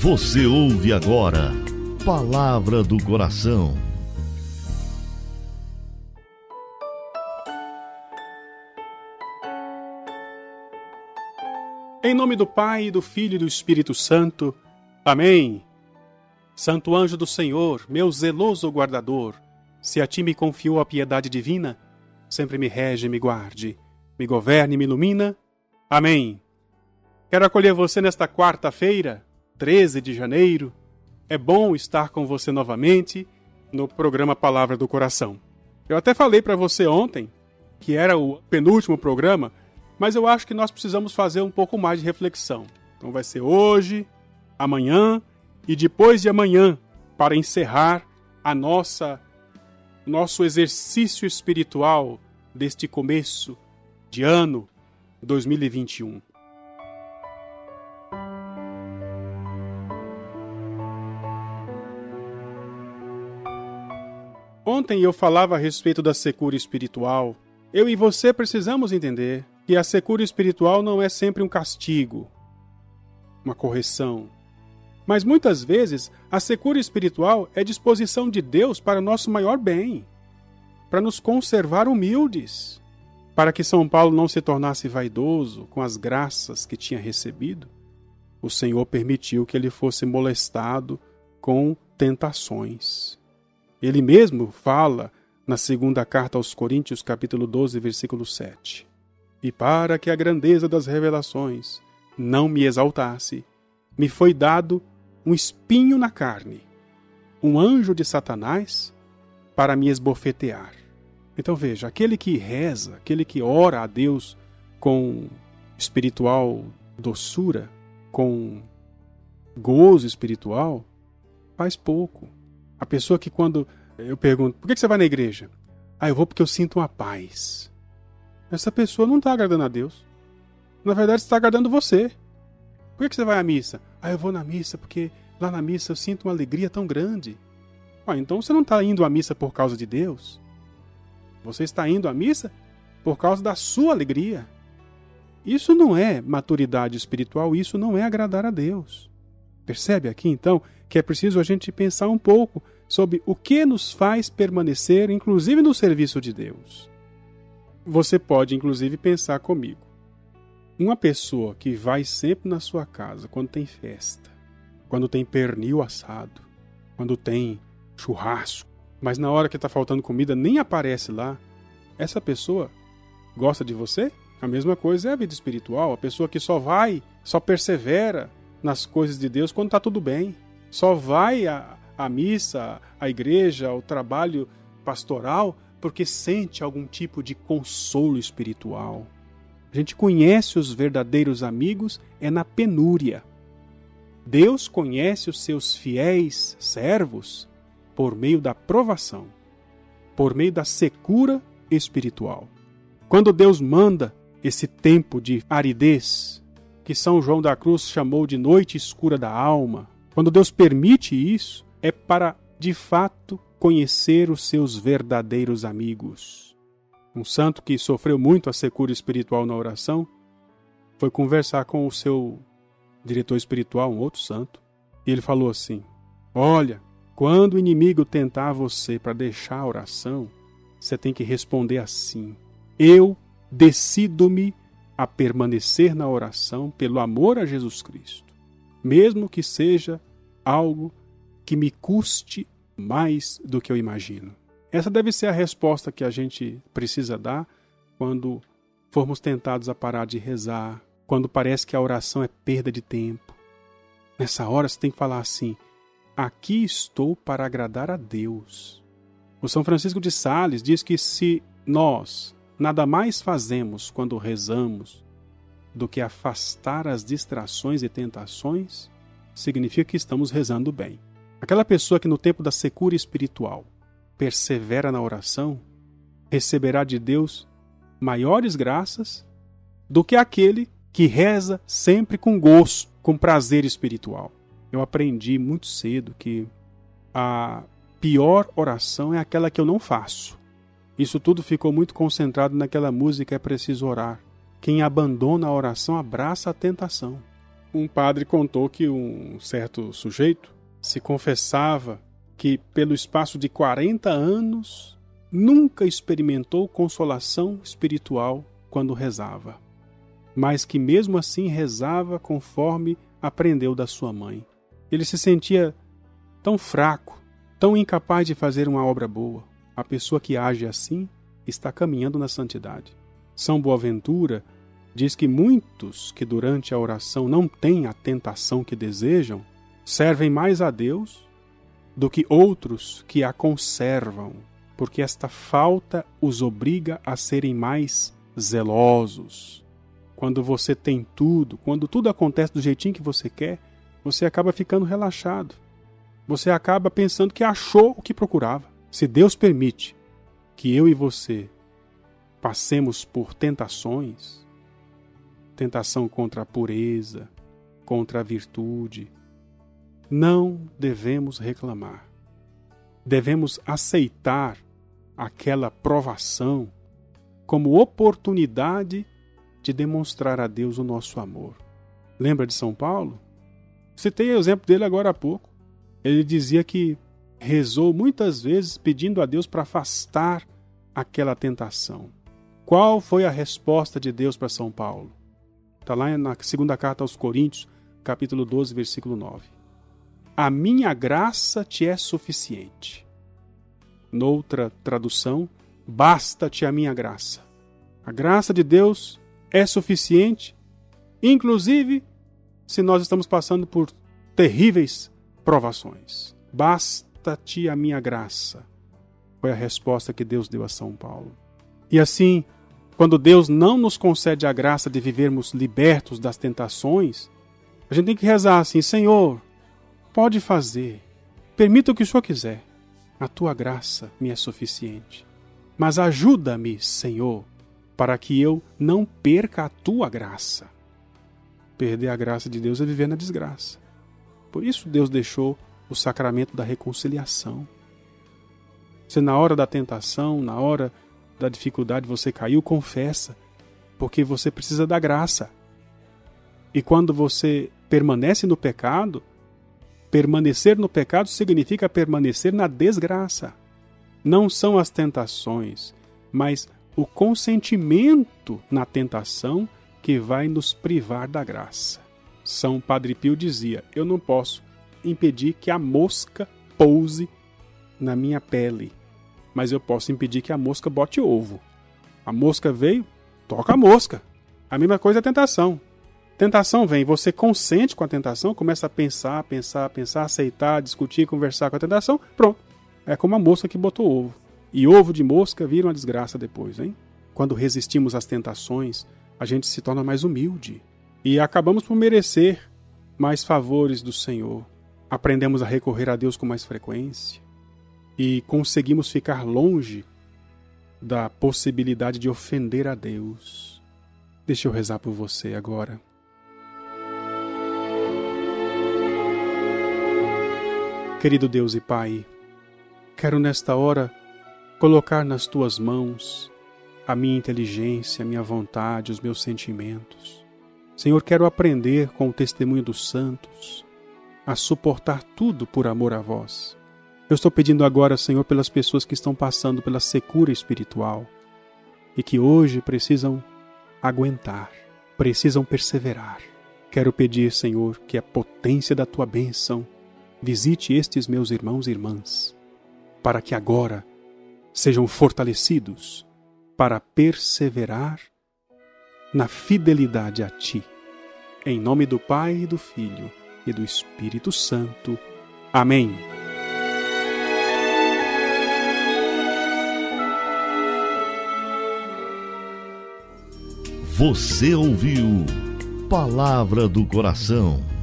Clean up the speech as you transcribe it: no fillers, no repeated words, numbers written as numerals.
Você ouve agora Palavra do Coração. Em nome do Pai, do Filho e do Espírito Santo. Amém. Santo anjo do Senhor, meu zeloso guardador, se a ti me confiou a piedade divina, sempre me rege e me guarde, me governe e me ilumina. Amém. Quero acolher você nesta quarta-feira, 13 de janeiro. É bom estar com você novamente no programa Palavra do Coração. Eu até falei para você ontem que era o penúltimo programa, mas eu acho que nós precisamos fazer um pouco mais de reflexão. Então vai ser hoje, amanhã e depois de amanhã para encerrar nosso exercício espiritual deste começo de ano 2021. Ontem eu falava a respeito da secura espiritual. Eu e você precisamos entender que a secura espiritual não é sempre um castigo, uma correção. Mas muitas vezes a secura espiritual é disposição de Deus para o nosso maior bem, para nos conservar humildes, para que São Paulo não se tornasse vaidoso com as graças que tinha recebido. O Senhor permitiu que ele fosse molestado com tentações. Ele mesmo fala na segunda carta aos Coríntios, capítulo 12, versículo 7. E para que a grandeza das revelações não me exaltasse, me foi dado um espinho na carne, um anjo de Satanás para me esbofetear. Então veja, aquele que reza, aquele que ora a Deus com espiritual doçura, com gozo espiritual, faz pouco. A pessoa que quando eu pergunto, por que você vai na igreja? Eu vou porque eu sinto uma paz. Essa pessoa não está agradando a Deus. Na verdade, está agradando você. Por que você vai à missa? Eu vou na missa porque lá na missa eu sinto uma alegria tão grande. Então você não está indo à missa por causa de Deus. Você está indo à missa por causa da sua alegria. Isso não é maturidade espiritual, isso não é agradar a Deus. Percebe aqui, então, que é preciso a gente pensar um pouco sobre o que nos faz permanecer, inclusive no serviço de Deus. Você pode, inclusive, pensar comigo. Uma pessoa que vai sempre na sua casa quando tem festa, quando tem pernil assado, quando tem churrasco, mas na hora que está faltando comida nem aparece lá, essa pessoa gosta de você? A mesma coisa é a vida espiritual. A pessoa que só persevera nas coisas de Deus quando está tudo bem. Só vai à missa, à igreja, ao trabalho pastoral, porque sente algum tipo de consolo espiritual. A gente conhece os verdadeiros amigos na penúria. Deus conhece os seus fiéis servos por meio da provação, por meio da secura espiritual. Quando Deus manda esse tempo de aridez, que São João da Cruz chamou de noite escura da alma, quando Deus permite isso, é para, de fato, conhecer os seus verdadeiros amigos. Um santo que sofreu muito a secura espiritual na oração foi conversar com o seu diretor espiritual, um outro santo, e ele falou assim: olha, quando o inimigo tentar você para deixar a oração, você tem que responder assim: eu decido-me a permanecer na oração pelo amor a Jesus Cristo, mesmo que seja algo que me custe mais do que eu imagino. Essa deve ser a resposta que a gente precisa dar quando formos tentados a parar de rezar, quando parece que a oração é perda de tempo. Nessa hora você tem que falar assim: aqui estou para agradar a Deus. O São Francisco de Sales diz que se nós nada mais fazemos quando rezamos do que afastar as distrações e tentações, significa que estamos rezando bem. Aquela pessoa que no tempo da secura espiritual persevera na oração, receberá de Deus maiores graças do que aquele que reza sempre com gosto, com prazer espiritual. Eu aprendi muito cedo que a pior oração é aquela que eu não faço. Isso tudo ficou muito concentrado naquela música É Preciso Orar. Quem abandona a oração abraça a tentação. Um padre contou que um certo sujeito se confessava que, pelo espaço de 40 anos, nunca experimentou consolação espiritual quando rezava, mas que mesmo assim rezava conforme aprendeu da sua mãe. Ele se sentia tão fraco, tão incapaz de fazer uma obra boa. A pessoa que age assim está caminhando na santidade. São Boaventura diz que muitos que durante a oração não têm a tentação que desejam, servem mais a Deus do que outros que a conservam, porque esta falta os obriga a serem mais zelosos. Quando você tem tudo, quando tudo acontece do jeitinho que você quer, você acaba ficando relaxado. Você acaba pensando que achou o que procurava. Se Deus permite que eu e você passemos por tentações, tentação contra a pureza, contra a virtude, não devemos reclamar. Devemos aceitar aquela provação como oportunidade de demonstrar a Deus o nosso amor. Lembra de São Paulo? Citei o exemplo dele agora há pouco. Ele dizia que rezou muitas vezes pedindo a Deus para afastar aquela tentação. Qual foi a resposta de Deus para São Paulo? Está lá na segunda carta aos Coríntios, capítulo 12, versículo 9. A minha graça te é suficiente. Noutra tradução, basta-te a minha graça. A graça de Deus é suficiente, inclusive se nós estamos passando por terríveis provações. Basta-te a minha graça. Foi a resposta que Deus deu a São Paulo. E assim, quando Deus não nos concede a graça de vivermos libertos das tentações, a gente tem que rezar assim: Senhor, pode fazer, permita o que o Senhor quiser. A tua graça me é suficiente. Mas ajuda-me, Senhor, para que eu não perca a tua graça. Perder a graça de Deus é viver na desgraça. Por isso Deus deixou o sacramento da reconciliação. Se na hora da tentação, na hora da dificuldade você caiu, confessa, porque você precisa da graça. E quando você permanece no pecado, permanecer no pecado significa permanecer na desgraça. Não são as tentações, mas o consentimento na tentação que vai nos privar da graça. São Padre Pio dizia: eu não posso impedir que a mosca pouse na minha pele, mas eu posso impedir que a mosca bote ovo. A mosca veio, toca a mosca. A mesma coisa é a tentação. Tentação vem, você consente com a tentação, começa a pensar, aceitar, discutir, conversar com a tentação, pronto. É como a mosca que botou ovo. E ovo de mosca vira uma desgraça depois, hein? Quando resistimos às tentações, a gente se torna mais humilde. E acabamos por merecer mais favores do Senhor. Aprendemos a recorrer a Deus com mais frequência. E conseguimos ficar longe da possibilidade de ofender a Deus. Deixa eu rezar por você agora. Querido Deus e Pai, quero nesta hora colocar nas Tuas mãos a minha inteligência, a minha vontade, os meus sentimentos. Senhor, quero aprender com o testemunho dos santos a suportar tudo por amor a Vós. Eu estou pedindo agora, Senhor, pelas pessoas que estão passando pela secura espiritual e que hoje precisam aguentar, precisam perseverar. Quero pedir, Senhor, que a potência da Tua bênção visite estes meus irmãos e irmãs, para que agora sejam fortalecidos para perseverar na fidelidade a Ti. Em nome do Pai, e do Filho e do Espírito Santo. Amém. Você ouviu Palavra do Coração.